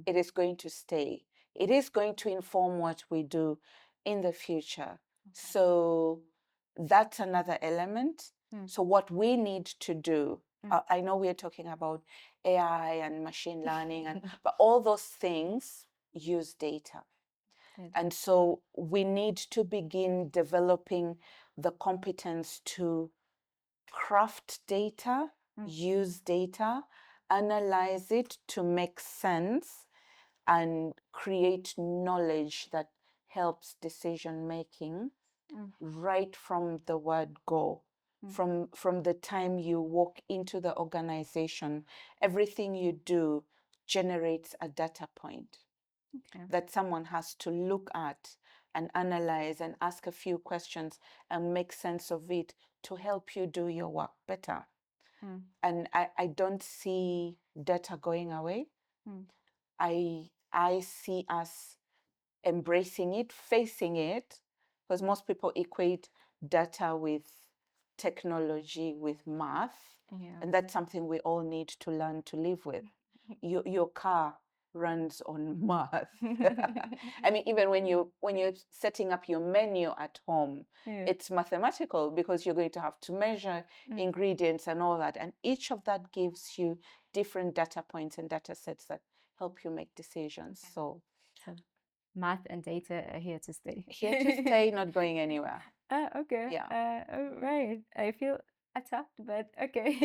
Speaker 2: It is going to stay. It is going to inform what we do in the future. So that's another element. So what we need to do, I know we're talking about AI and machine learning, but all those things use data. And so we need to begin developing the competence to craft data, use data, analyze it to make sense, and create knowledge that helps decision making right from the word go. From the time you walk into the organization, everything you do generates a data point that someone has to look at and analyze and ask a few questions and make sense of it to help you do your work better. And I don't see data going away. I see us embracing it, facing it, because most people equate data with technology, with math,
Speaker 1: Yeah.
Speaker 2: and that's something we all need to learn to live with. Your car runs on math. I mean, even when you're setting up your menu at home,
Speaker 1: Yeah.
Speaker 2: it's mathematical because you're going to have to measure ingredients and all that, and each of that gives you different data points and data sets that help you make decisions. So
Speaker 1: math and data are here to stay.
Speaker 2: Here to stay, not going anywhere.
Speaker 1: Okay.
Speaker 2: Yeah.
Speaker 1: All right. I feel attacked, but okay.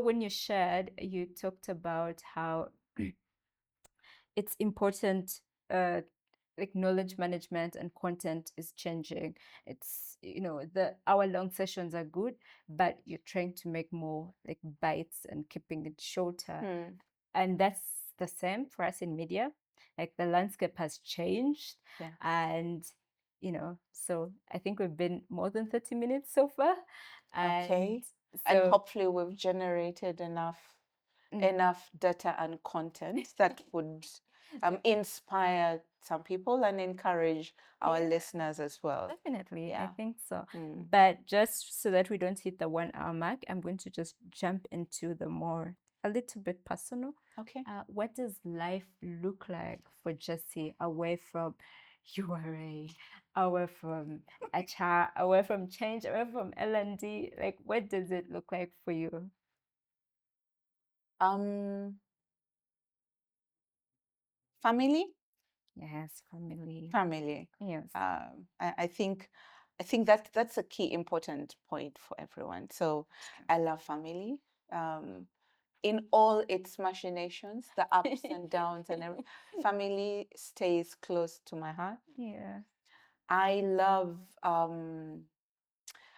Speaker 1: When you shared, you talked about how it's important, like knowledge management and content is changing. It's, the hour-long sessions are good, but you're trying to make more like bites and keeping it shorter. And that's the same for us in media. Like the landscape has changed.
Speaker 2: Yeah.
Speaker 1: And, so I think we've been more than 30 minutes so far.
Speaker 2: Okay.
Speaker 1: And
Speaker 2: And hopefully we've generated enough data and content that would inspire some people and encourage our listeners as well.
Speaker 1: Definitely, I
Speaker 2: Yeah.
Speaker 1: think so. But just so that we don't hit the 1 hour mark, I'm going to just jump into a little bit personal.
Speaker 2: Okay.
Speaker 1: What does life look like for Jessie away from URA, away from HR, away from change, away from L&D? Like, what does it look like for you?
Speaker 2: Family.
Speaker 1: Yes, family.
Speaker 2: Family.
Speaker 1: Yes.
Speaker 2: I think that's a key important point for everyone. So I love family. In all its machinations, the ups and downs and everything, family stays close to my heart.
Speaker 1: Yeah.
Speaker 2: I love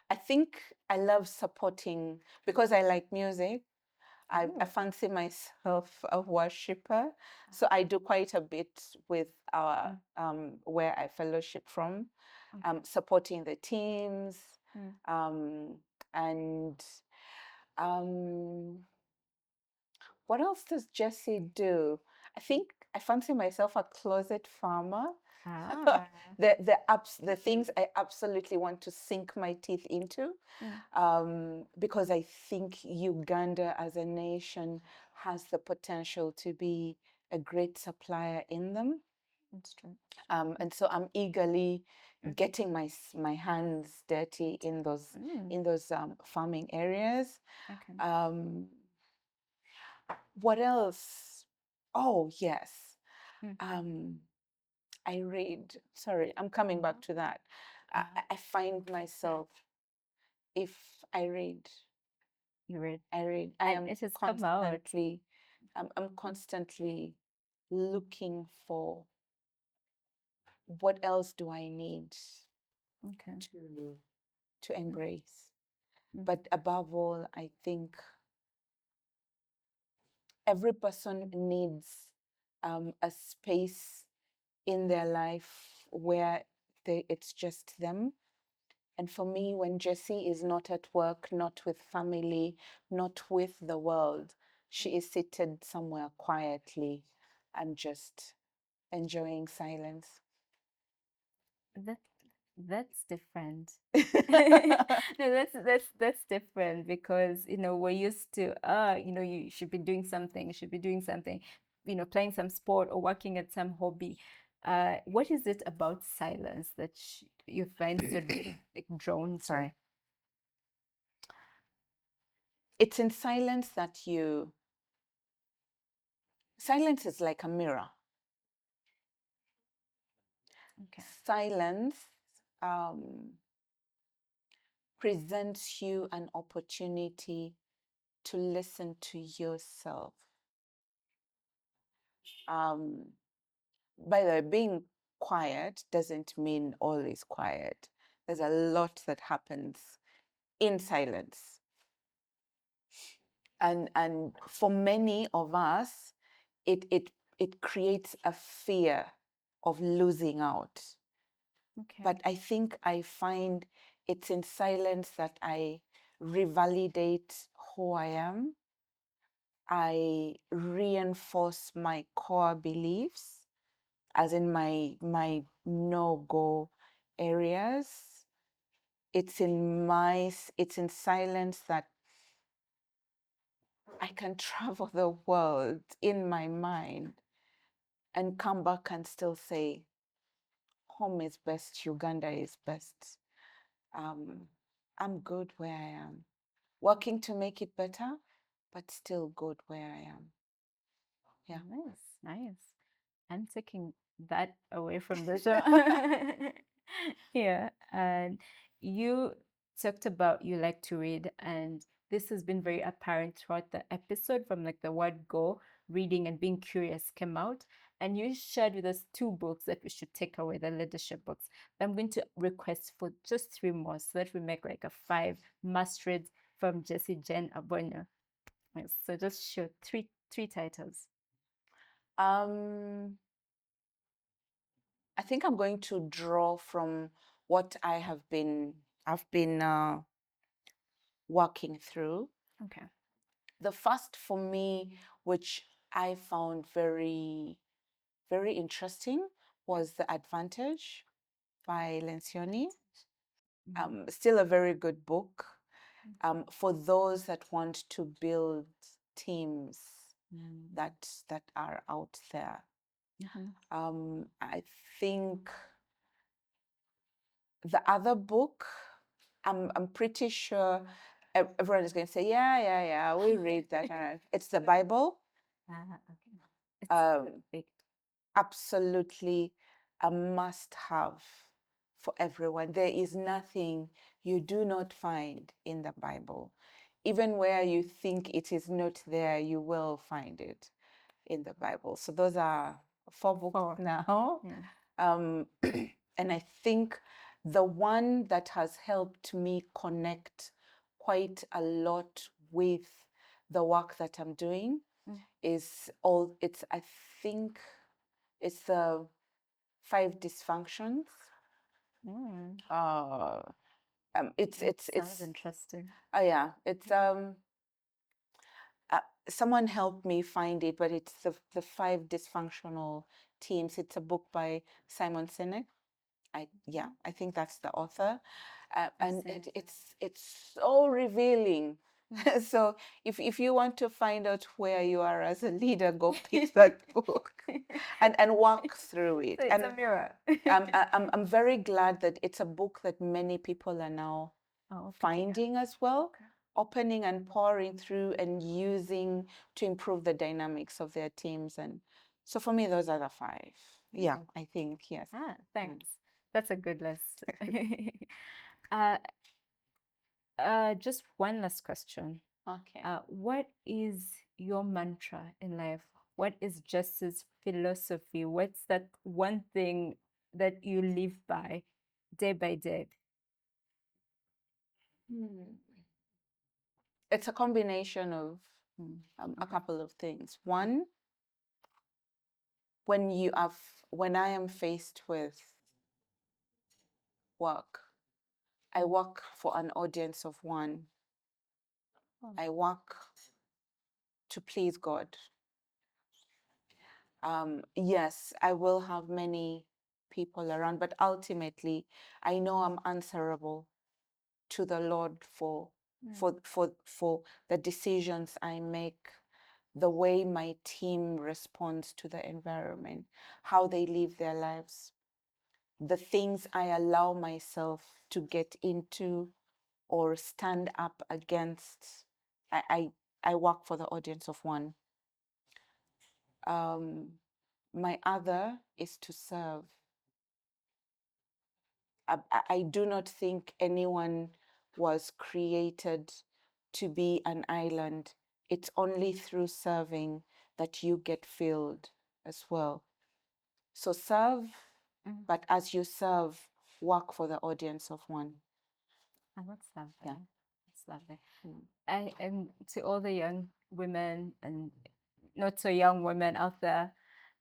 Speaker 2: I think I love supporting because I like music. I fancy myself a worshiper, so I do quite a bit with our where I fellowship from, supporting the teams, and what else does Jessie do? I think I fancy myself a closet farmer. The things I absolutely want to sink my teeth into, because I think Uganda as a nation has the potential to be a great supplier in them.
Speaker 1: That's true.
Speaker 2: And so I'm eagerly getting my hands dirty in those farming areas.
Speaker 1: Okay.
Speaker 2: What else? Oh, yes. I read. Sorry, I'm coming back to that. I find myself, if I read,
Speaker 1: You read.
Speaker 2: I read.
Speaker 1: And it has come out.
Speaker 2: I'm constantly looking for what else do I need
Speaker 1: Okay.
Speaker 2: to embrace. But above all, I think every person needs a space in their life where it's just them. And for me, when Jessie is not at work, not with family, not with the world, she is seated somewhere quietly and just enjoying silence.
Speaker 1: That's different. No, that's different because we're used to you should be doing something, playing some sport or working at some hobby. What is it about silence that you find so like drawn to?
Speaker 2: Sorry. It's in silence that silence is like a mirror.
Speaker 1: Okay.
Speaker 2: Silence presents you an opportunity to listen to yourself. By the way, being quiet doesn't mean all is quiet. There's a lot that happens in silence. And for many of us, it creates a fear of losing out.
Speaker 1: Okay.
Speaker 2: But I think I find it's in silence that I revalidate who I am. I reinforce my core beliefs, as in my no-go areas. It's in silence that I can travel the world in my mind and come back and still say, home is best, Uganda is best. I'm good where I am. Working to make it better, but still good where I am. Yeah.
Speaker 1: Nice, nice. I'm taking that away from the show. Yeah, and you talked about you like to read, and this has been very apparent throughout the episode from like the word go, reading and being curious came out. And you shared with us two books that we should take away, the leadership books. I'm going to request for just three more so that we make like a five must read from Jessie Jane Abonyo. Yes, so just show three titles.
Speaker 2: Um, I think I'm going to draw from what I've been working through.
Speaker 1: Okay.
Speaker 2: The first for me, which I found very, very interesting, was The Advantage by Lencioni. Still a very good book for those that want to build teams that are out there. I think the other book, I'm pretty sure everyone is going to say, yeah, we read that. It's the Bible.
Speaker 1: Okay. It's
Speaker 2: Um,
Speaker 1: big.
Speaker 2: Absolutely a must-have for everyone. There is nothing you do not find in the Bible. Even where you think it is not there, you will find it in the Bible. So those are four books now.
Speaker 1: Yeah.
Speaker 2: And I think the one that has helped me connect quite a lot with the work that I'm doing I think it's the 5 dysfunctions. Uh,
Speaker 1: Sounds interesting.
Speaker 2: oh yeah, someone helped me find it, but it's the 5 dysfunctional teams. It's a book by Simon Sinek. I think that's the author, and it's so revealing. So if you want to find out where you are as a leader, go pick that book and walk through it.
Speaker 1: So it's a mirror.
Speaker 2: I'm very glad that it's a book that many people are now finding as well, opening and pouring through and using to improve the dynamics of their teams. And so for me, those are the 5. Yeah, I think, yes.
Speaker 1: Thanks. That's a good list. Just one last question.
Speaker 2: Okay.
Speaker 1: What is your mantra in life? What is Justice's philosophy? What's that one thing that you live by day?
Speaker 2: It's a combination of a couple of things. One, when I am faced with work, I work for an audience of one. I work to please God. Yes, I will have many people around, but ultimately, I know I'm answerable to the Lord for the decisions I make, the way my team responds to the environment, how they live their lives, the things I allow myself to get into or stand up against. I work for the audience of one. My other is to serve. I do not think anyone was created to be an island. It's only through serving that you get filled as well. So serve, but as you serve, work for the audience of one.
Speaker 1: And that's lovely. Yeah. That's lovely. And to all the young women and not so young women out there,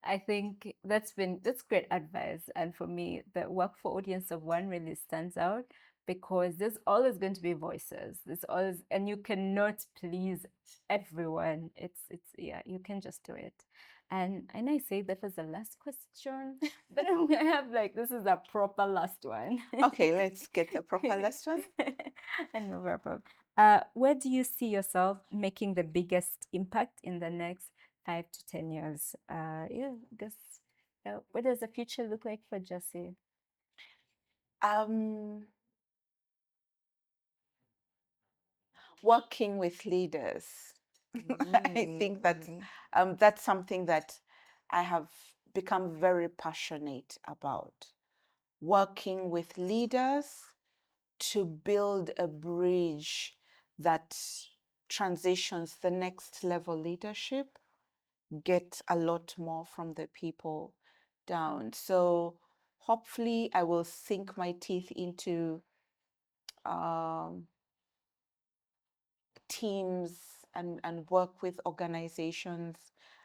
Speaker 1: I think that's great advice. And for me, the work for audience of one really stands out because there's always going to be voices. There's always, and you cannot please everyone. It's yeah, you can just do it. And I say that was the last question, but I have like this is a proper last one.
Speaker 2: Okay, let's get the proper last one.
Speaker 1: And no problem. Where do you see yourself making the biggest impact in the next 5 to 10 years? Yeah, I guess. What does the future look like for Jessie?
Speaker 2: Um, Working with leaders. I think that's something that I have become very passionate about. Working with leaders to build a bridge that transitions the next level leadership, get a lot more from the people down. So hopefully I will sink my teeth into um, teams and work with organizations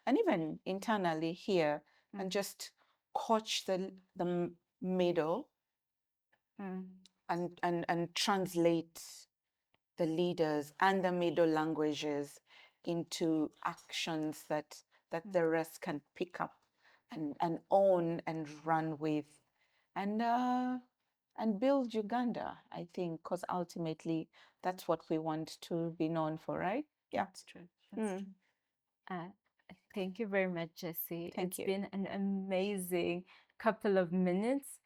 Speaker 2: and even internally here and just coach the middle and translate the leaders and the middle languages into actions that the rest can pick up and own and run with and build Uganda, I think, because ultimately that's what we want to be known for, right? Yeah.
Speaker 1: That's true. That's true. Thank you very much, Jessie.
Speaker 2: Thank
Speaker 1: It's
Speaker 2: you.
Speaker 1: been an amazing couple of minutes.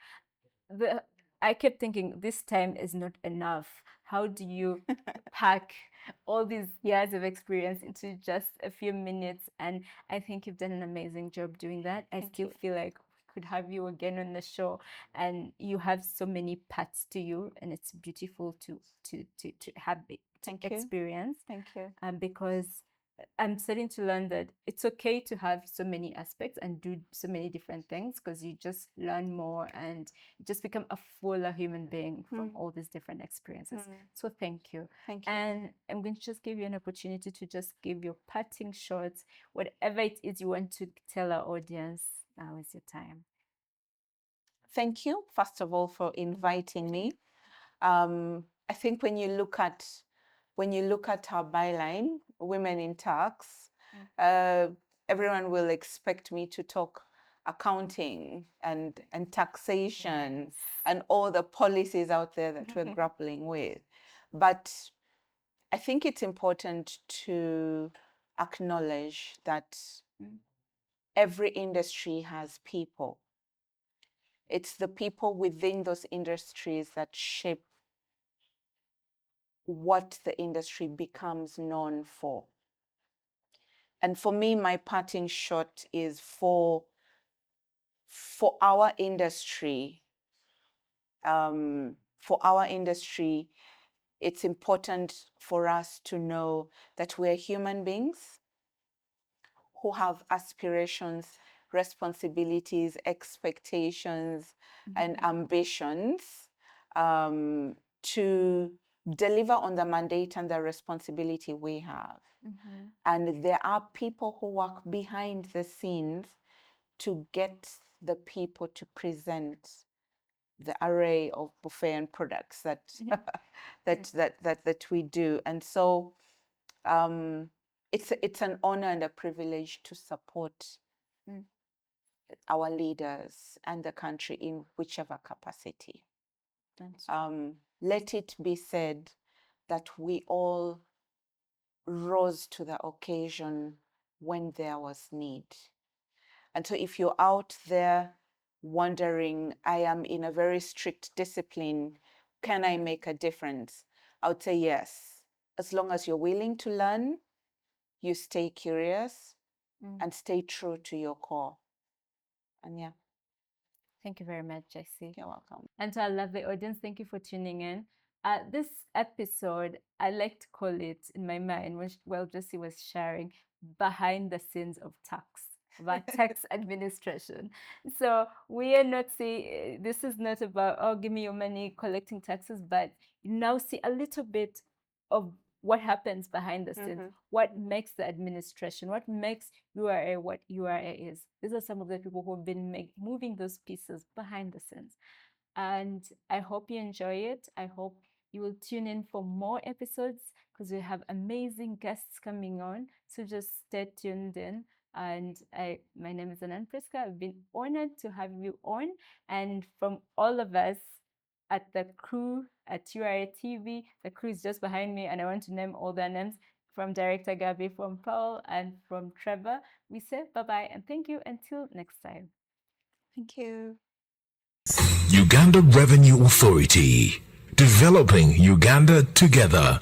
Speaker 1: I kept thinking this time is not enough. How do you pack all these years of experience into just a few minutes? And I think you've done an amazing job doing that. I still feel like we could have you again on the show, and you have so many parts to you, and it's beautiful to have it to experience.
Speaker 2: Thank you.
Speaker 1: Because I'm starting to learn that it's okay to have so many aspects and do so many different things, because you just learn more and you just become a fuller human being from all these different experiences. So thank you.
Speaker 2: Thank you.
Speaker 1: And I'm going to just give you an opportunity to just give your parting shots, whatever it is you want to tell our audience. Now is your time.
Speaker 2: Thank you, first of all, for inviting me. I think when you look at our byline, Women in Tax, everyone will expect me to talk accounting and taxation and all the policies out there that we're grappling with. But I think it's important to acknowledge that every industry has people. It's the people within those industries that shape what the industry becomes known for. And for me, my parting shot is for our industry. For our industry, it's important for us to know that we're human beings who have aspirations, responsibilities, expectations, and ambitions to deliver on the mandate and the responsibility we have. And there are people who work behind the scenes to get the people to present the array of buffet and products that that we do. And so it's an honor and a privilege to support our leaders and the country in whichever capacity. Let it be said that we all rose to the occasion when there was need. And so if you're out there wondering, I am in a very strict discipline, can I make a difference? I would say yes. As long as you're willing to learn, you stay curious and stay true to your core. And yeah.
Speaker 1: Thank you very much, Jessie.
Speaker 2: You're welcome.
Speaker 1: And to our lovely audience, thank you for tuning in. This episode, I like to call it in my mind, while Jessie was sharing, behind the scenes of tax, about tax administration. So we are not saying, this is not about, oh, give me your money, collecting taxes, but you now see a little bit of what happens behind the scenes, what makes the administration, what makes URA what URA is. These are some of the people who have been moving those pieces behind the scenes. and I hope you enjoy it. I hope you will tune in for more episodes because we have amazing guests coming on. So just stay tuned in. And my name is Anan Priska. I've been honored to have you on. And from all of us at the crew at URA TV, the crew is just behind me, and I want to name all their names, from Director Gabby, from Paul, and from Trevor. We say bye-bye and thank you until next time.
Speaker 2: Thank you.
Speaker 3: Uganda Revenue Authority, developing Uganda together.